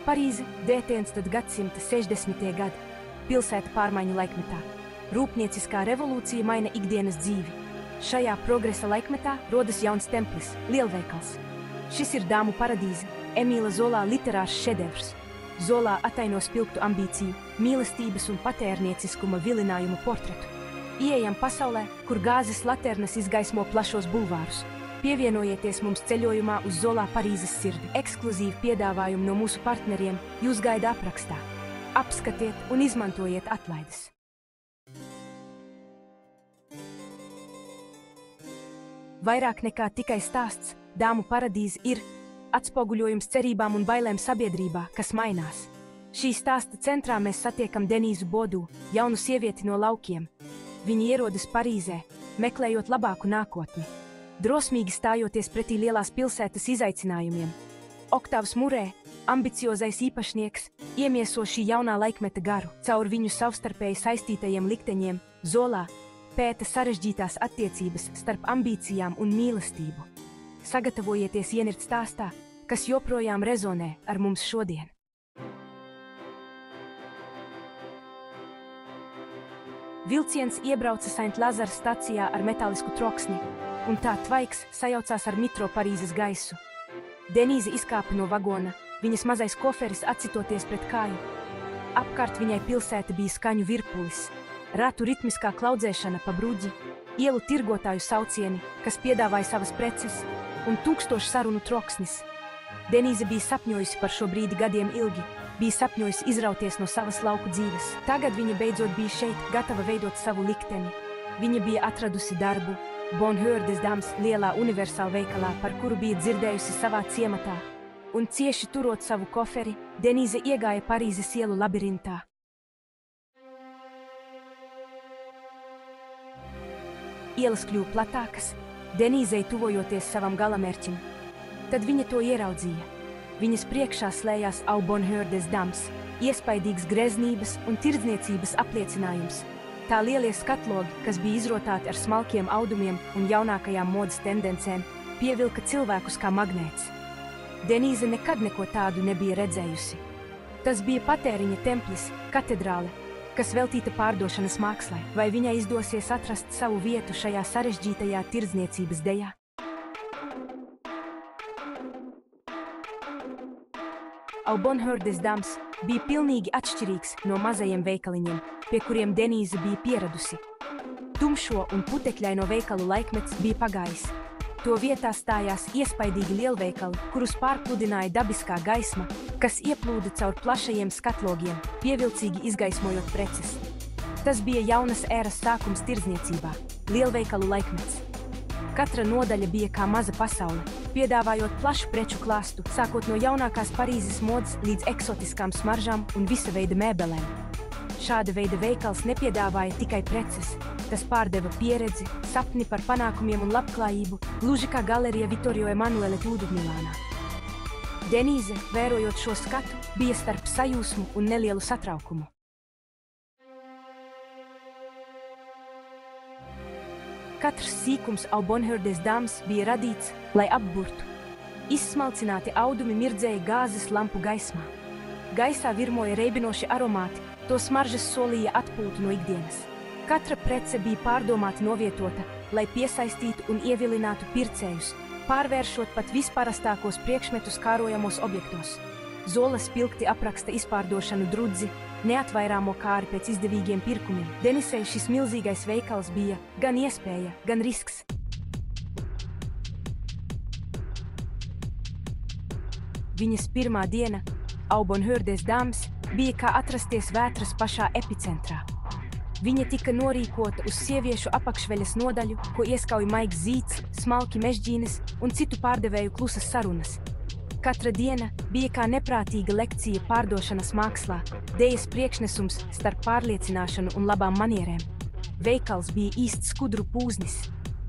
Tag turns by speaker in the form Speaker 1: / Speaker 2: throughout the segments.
Speaker 1: Parīze, 19. gadsimta 60. gadi. Pilsēta pārmaiņu laikmetā. Rūpnieciskā revolūcija maina ikdienas dzīvi. Šajā progresa laikmetā rodas jauns templis, lielveikals. Šis ir Dāmu paradīze, Emīla Zolā literārs šedevrs. Zolā ataino spilgtu ambīciju, mīlestības un patērnieciskuma vilinājumu portretu. Ieejam pasaulē, kur gāzes laternas izgaismo plašos bulvārus. Pievienojieties mums ceļojumā uz Zolā Parīzes sirdi. Ekskluzīvi piedāvājumi no mūsu partneriem jūs gaida aprakstā. Apskatiet un izmantojiet atlaides. Vairāk nekā tikai stāsts, Dāmu paradīze ir atspoguļojums cerībām un bailēm sabiedrībā, kas mainās. Šī stāsta centrā mēs satiekam Denīzu Bodu, jaunu sievieti no laukiem. Viņa ierodas Parīzē, meklējot labāku nākotni. Drosmīgi stājoties pretī lielās pilsētas izaicinājumiem. Oktāvs Murē, ambiciozais īpašnieks, iemieso šī jaunā laikmeta garu. Caur viņu savstarpēji saistītajiem likteņiem Zolā pēta sarežģītās attiecības starp ambīcijām un mīlestību. Sagatavojieties ienirt stāstā, kas joprojām rezonē ar mums šodien. Vilciens iebrauca Saint-Lazare stacijā ar metālisku troksni, un tā tvaiks sajaucās ar mitro Parīzes gaisu. Denīze izkāpa no vagona, viņas mazais koferis atsitoties pret kāju. Apkārt viņai pilsēta bija skaņu virpulis, ratu ritmiskā klaudzēšana pa bruģi, ielu tirgotāju saucieni, kas piedāvāja savas preces, un tūkstošu sarunu troksnis. Denīze bija sapņojusi par šo brīdi gadiem ilgi, bija sapņojusi izrauties no savas lauku dzīves. Tagad viņa beidzot bija šeit, gatava veidot savu likteni. Viņa bija atradusi darbu Bonheur des Dames lielā universāla veikalā, par kuru bija dzirdējusi savā ciematā, un cieši turot savu koferi, Denīze iegāja Parīzes ielu labirintā. Ielas kļuva platākas, Denīzei tuvojoties savam galamērķim. Tad viņa to ieraudzīja. Viņas priekšā slējās Au Bonheur des Dames, iespaidīgs greznības un tirdzniecības apliecinājums. Tā lielie skatlogi, kas bija izrotāti ar smalkiem audumiem un jaunākajām modes tendencēm, pievilka cilvēkus kā magnēts. Denīze nekad neko tādu nebija redzējusi. Tas bija patēriņa templis, katedrāle, kas veltīta pārdošanas mākslai. Vai viņai izdosies atrast savu vietu šajā sarežģītajā tirdzniecības dejā? Au Bonheur des Dames bija pilnīgi atšķirīgs no mazajiem veikaliņiem, pie kuriem Denīze bija pieradusi. Tumšo un putekļaino veikalu laikmets bija pagājis. To vietā stājās iespaidīgi lielveikali, kurus pārpludināja dabiskā gaisma, kas ieplūda caur plašajiem skatlogiem, pievilcīgi izgaismojot preces. Tas bija jaunas ēras sākums tirdzniecībā, lielveikalu laikmets. Katra nodaļa bija kā maza pasaule, piedāvājot plašu preču klāstu, sākot no jaunākās Parīzes modes līdz eksotiskām smaržām un visa veida mēbelēm. Šāda veida veikals nepiedāvāja tikai preces, tas pārdeva pieredzi, sapni par panākumiem un labklājību, gluži kā galerija Vittorio Emanuele Tudu Milānā. Denīze, vērojot šo skatu, bija starp sajūsmu un nelielu satraukumu. Katrs sīkums Au Bonheur des Dames bija radīts, lai apburtu. Izsmalcināti audumi mirdzēja gāzes lampu gaismā. Gaisā virmoja reibinoši aromāti, to smaržas solīja atpūtu no ikdienas. Katra prece bija pārdomāti novietota, lai piesaistītu un ievilinātu pircējus, pārvēršot pat visparastākos priekšmetus kārojamos objektos. Zola spilgti apraksta izpārdošanu drudzi, neatvairāmo kāri pēc izdevīgiem pirkumiem. Denisei šis milzīgais veikals bija gan iespēja, gan risks. Viņas pirmā diena, Au Bonheur des Dames, bija kā atrasties vētras pašā epicentrā. Viņa tika norīkota uz sieviešu apakšveļas nodaļu, ko ieskauj maigs zīds, smalki mežģīnes un citu pārdevēju klusas sarunas. Katra diena bija kā neprātīga lekcija pārdošanas mākslā, dejas priekšnesums starp pārliecināšanu un labām manierēm. Veikals bija īsts skudru pūznis.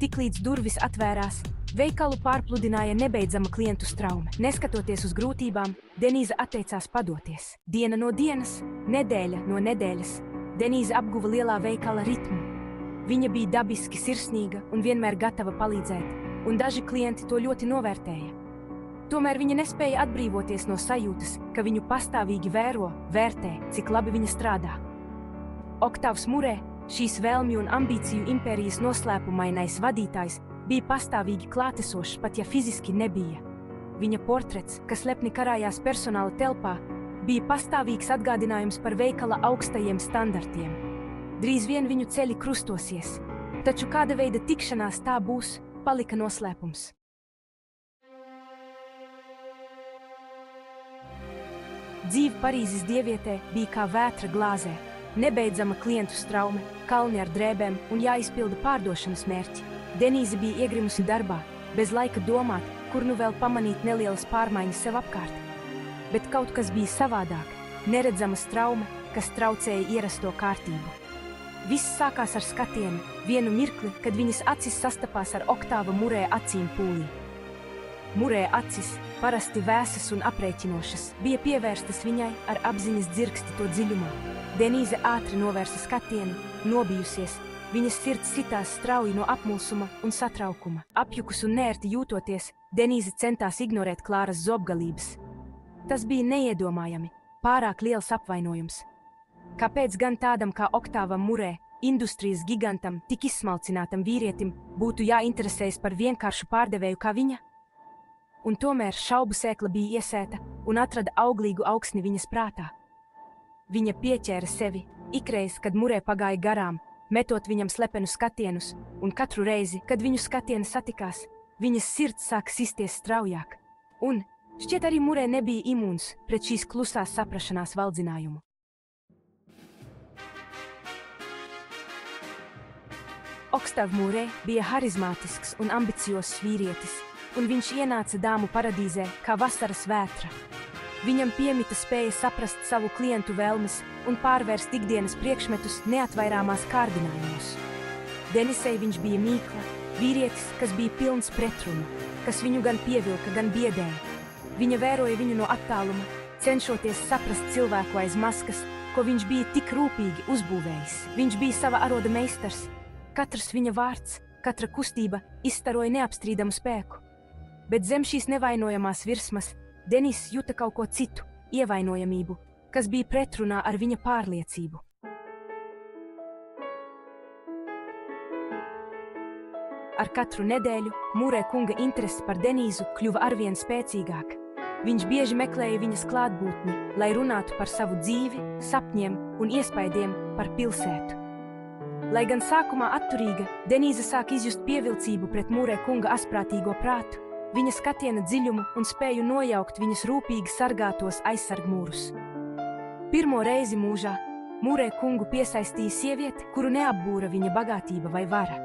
Speaker 1: Tiklīdz durvis atvērās, veikalu pārpludināja nebeidzama klientu straume. Neskatoties uz grūtībām, Denīze atteicās padoties. Diena no dienas, nedēļa no nedēļas, Denīze apguva lielā veikala ritmu. Viņa bija dabiski sirsnīga un vienmēr gatava palīdzēt, un daži klienti to ļoti novērtēja. Tomēr viņa nespēja atbrīvoties no sajūtas, ka viņu pastāvīgi vērtē, cik labi viņa strādā. Oktāvs Murē, šīs vēlmju un ambīciju impērijas noslēpumainais vadītājs, bija pastāvīgi klātesošs, pat ja fiziski nebija. Viņa portrets, kas lepni karājās personāla telpā, bija pastāvīgs atgādinājums par veikala augstajiem standartiem. Drīz vien viņu ceļi krustosies, taču kāda veida tikšanās tā būs, palika noslēpums. Dzīve Parīzes dievietē bija kā vētra glāzē, nebeidzama klientu straume, kalni ar drēbēm un jāizpilda pārdošanas mērķi. Denīze bija iegrimusi darbā, bez laika domāt, kur nu vēl pamanīt nelielas pārmaiņas sev apkārt. Bet kaut kas bija savādāk, neredzama straume, kas traucēja ierasto kārtību. Viss sākās ar skatienu, vienu mirkli, kad viņas acis sastapās ar Oktāva Murē acīm pūlī. Murē acis, parasti vēsas un aprēķinošas, bija pievērstas viņai ar apziņas dzirksti to dziļumā. Denīze ātri novērsa skatienu, nobijusies, viņas sirds sitās strauji no apmulsuma un satraukuma. Apjukus un neērti jūtoties, Denīze centās ignorēt Klāras zobgalības. Tas bija neiedomājami, pārāk liels apvainojums. Kāpēc gan tādam kā Oktāvam Murē, industrijas gigantam, tik izsmalcinātam vīrietim, būtu jāinteresējas par vienkāršu pārdevēju kā viņa? Un tomēr šaubu sēkla bija iesēta un atrada auglīgu augsni viņas prātā. Viņa pieķēra sevi, ikreiz, kad Murē pagāja garām, metot viņam slepenus skatienus, un katru reizi, kad viņu skatieni satikās, viņas sirds sāka sisties straujāk. Un, šķiet arī Murē nebija imūns pret šīs klusās saprašanās valdzinājumu. Oktāv Murē bija harizmātisks un ambiciozs vīrietis, un viņš ienāca dāmu paradīzē kā vasaras vētra. Viņam piemita spēja saprast savu klientu vēlmes un pārvērst ikdienas priekšmetus neatvairāmās kārdinājumos. Denisei viņš bija mīkla, vīrietis, kas bija pilns pretrunu, kas viņu gan pievilka, gan biedēja. Viņa vēroja viņu no attāluma, cenšoties saprast cilvēku aiz maskas, ko viņš bija tik rūpīgi uzbūvējis. Viņš bija sava aroda meistars. Katrs viņa vārds, katra kustība izstaroja neapstrīdamu spēku. Bet zem šīs nevainojamās virsmas Denis juta kaut ko citu, ievainojamību, kas bija pretrunā ar viņa pārliecību. Ar katru nedēļu Murē kunga interese par Denīzu kļuva arvien spēcīgāk. Viņš bieži meklēja viņas klātbūtni, lai runātu par savu dzīvi, sapņiem un iespaidiem par pilsētu. Lai gan sākumā atturīga, Denīze sāk izjust pievilcību pret Murē kunga asprātīgo prātu, viņa skatiena dziļumu un spēju nojaukt viņas rūpīgi sargātos aizsargmūrus. Pirmo reizi mūžā Murē kungu piesaistīja sieviete, kuru neapbūra viņa bagātība vai vara.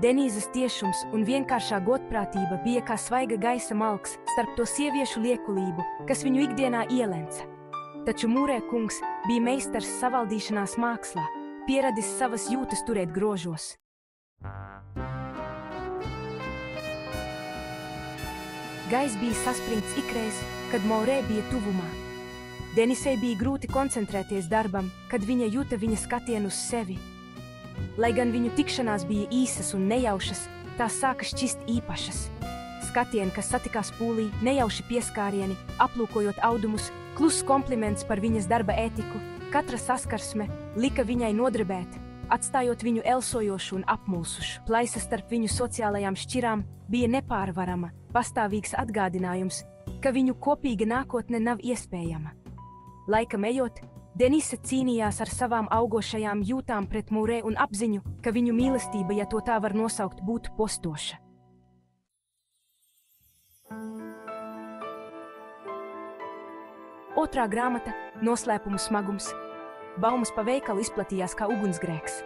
Speaker 1: Denīzes tiešums un vienkāršā godprātība bija kā svaiga gaisa malks starp to sieviešu liekulību, kas viņu ikdienā ielenca. Taču Murē kungs bija meistars savaldīšanās mākslā, pieradis savas jūtas turēt grožos. Gaiss bija saspringts ikreiz, kad Murē bija tuvumā. Denisei bija grūti koncentrēties darbam, kad viņa juta viņa skatienu uz sevi. Lai gan viņu tikšanās bija īsas un nejaušas, tās sāka šķist īpašas. Skatieni, kas satikās pūlī, nejauši pieskārieni, aplūkojot audumus, kluss kompliments par viņas darba ētiku, katra saskarsme lika viņai nodrebēt, atstājot viņu elsojošu un apmulsušu. Plaisa starp viņu sociālajām šķirām bija nepārvarama, pastāvīgs atgādinājums, ka viņu kopīga nākotne nav iespējama. Laikam ejot, Denise cīnījās ar savām augošajām jūtām pret Murē un apziņu, ka viņu mīlestība, ja to tā var nosaukt, būtu postoša. Otrā grāmata – Noslēpumu smagums. Baumas pa veikalu izplatījās kā ugunsgrēks.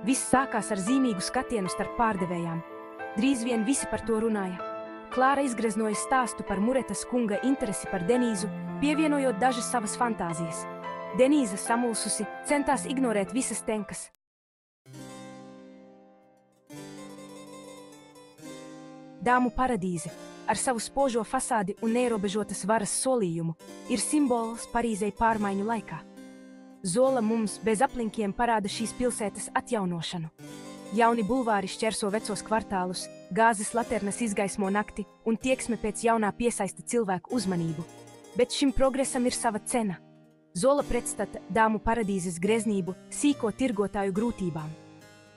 Speaker 1: Viss sākās ar zīmīgu skatienu starp pārdevējām. Drīz vien visi par to runāja. Klāra izgreznoja stāstu par Muretas kunga interesi par Denīzu, pievienojot dažas savas fantāzijas. Denīze, samulsusi, centās ignorēt visas tenkas. Dāmu paradīze, ar savu spožo fasādi un neierobežotas varas solījumu, ir simbols Parīzei pārmaiņu laikā. Zola mums bez aplinkiem parāda šīs pilsētas atjaunošanu. Jauni bulvāri šķērso vecos kvartālus, Gāzes laternas izgaismo nakti, un tieksme pēc jaunā piesaista cilvēku uzmanību. Bet šim progresam ir sava cena. Zola pretstata dāmu paradīzes greznību sīko tirgotāju grūtībām.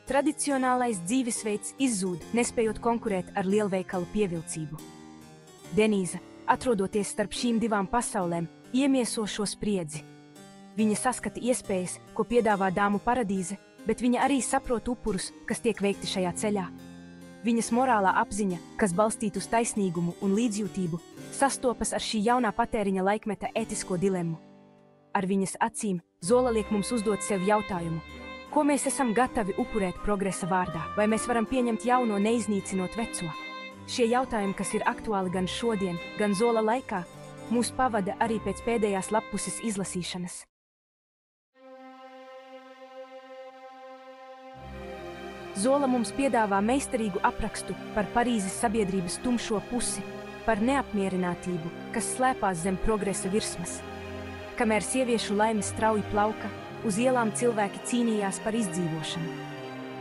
Speaker 1: Tradicionālais dzīvesveids izzūd, nespējot konkurēt ar lielveikalu pievilcību. Denīza, atrodoties starp šīm divām pasaulēm, iemieso šo spriedzi. Viņa saskata iespējas, ko piedāvā dāmu paradīze, bet viņa arī saprot upurus, kas tiek veikti šajā ceļā. Viņas morālā apziņa, kas balstīta uz taisnīgumu un līdzjūtību, sastopas ar šī jaunā patēriņa laikmeta ētisko dilemmu. Ar viņas acīm Zola liek mums uzdot sev jautājumu, ko mēs esam gatavi upurēt progresa vārdā, vai mēs varam pieņemt jauno neiznīcinot veco. Šie jautājumi, kas ir aktuāli gan šodien, gan Zola laikā, mūs pavada arī pēc pēdējās lappuses izlasīšanas. Zola mums piedāvā meistarīgu aprakstu par Parīzes sabiedrības tumšo pusi, par neapmierinātību, kas slēpās zem progresa virsmas. Kamēr sieviešu laime strauji plauka, uz ielām cilvēki cīnījās par izdzīvošanu.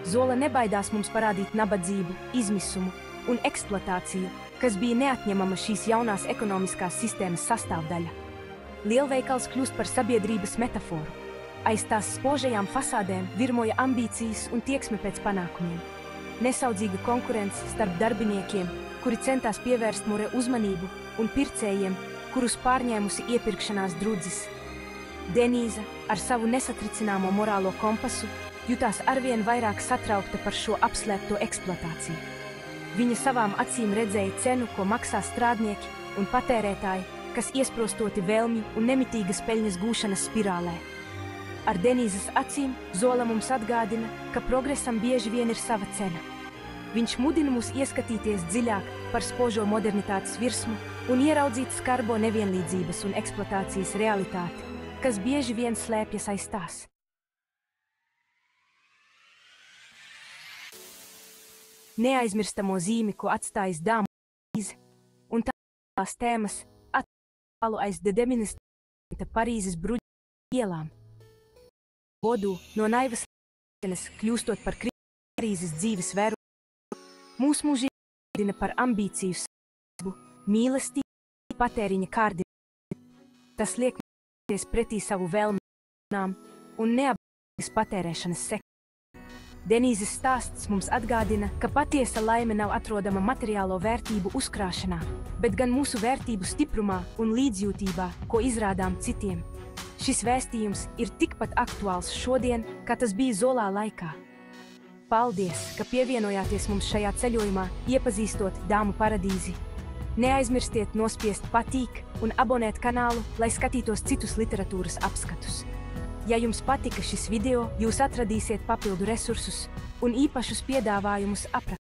Speaker 1: Zola nebaidās mums parādīt nabadzību, izmisumu un eksploatāciju, kas bija neatņemama šīs jaunās ekonomiskās sistēmas sastāvdaļa. Lielveikals kļūst par sabiedrības metaforu. Aiz tās spožajām fasādēm virmoja ambīcijas un tieksme pēc panākumiem. Nesaudzīga konkurence starp darbiniekiem, kuri centās pievērst more uzmanību, un pircējiem, kurus pārņēmusi iepirkšanās drudzis. Denīza, ar savu nesatricināmo morālo kompasu, jutās arvien vairāk satraukta par šo apslēpto eksploatāciju. Viņa savām acīm redzēja cenu, ko maksā strādnieki un patērētāji, kas iesprostoti vēlmju un nemitīgas peļņas gūšanas spirālē. Ar Denīzes acīm Zola mums atgādina, ka progresam bieži vien ir sava cena. Viņš mudina mūs ieskatīties dziļāk par spožo modernitātes virsmu un ieraudzīt skarbo nevienlīdzības un eksploatācijas realitāti, kas bieži vien slēpjas aiz tās. Neaizmirstamo zīmi, ko atstājis dāmu Parīze, un tās tēmas attālu aiz deministrita Parīzes bruģu ielām. Vodū no naivas līdzenes kļūstot par Parīzes dzīves vēru, mūs mūžīgi par ambīciju savu, mīlestību, patēriņa kārdinājumu. Tas liek mēs pretī savu vēlmēm un neapgalvotas patērēšanas sektu. Denīzes stāsts mums atgādina, ka patiesa laime nav atrodama materiālo vērtību uzkrāšanā, bet gan mūsu vērtību stiprumā un līdzjūtībā, ko izrādām citiem. Šis vēstījums ir tikpat aktuāls šodien, kā tas bija Zolā laikā. Paldies, ka pievienojāties mums šajā ceļojumā, iepazīstot dāmu paradīzi. Neaizmirstiet nospiest patīk un abonēt kanālu, lai skatītos citus literatūras apskatus. Ja jums patika šis video, jūs atradīsiet papildu resursus un īpašus piedāvājumus aprakstā.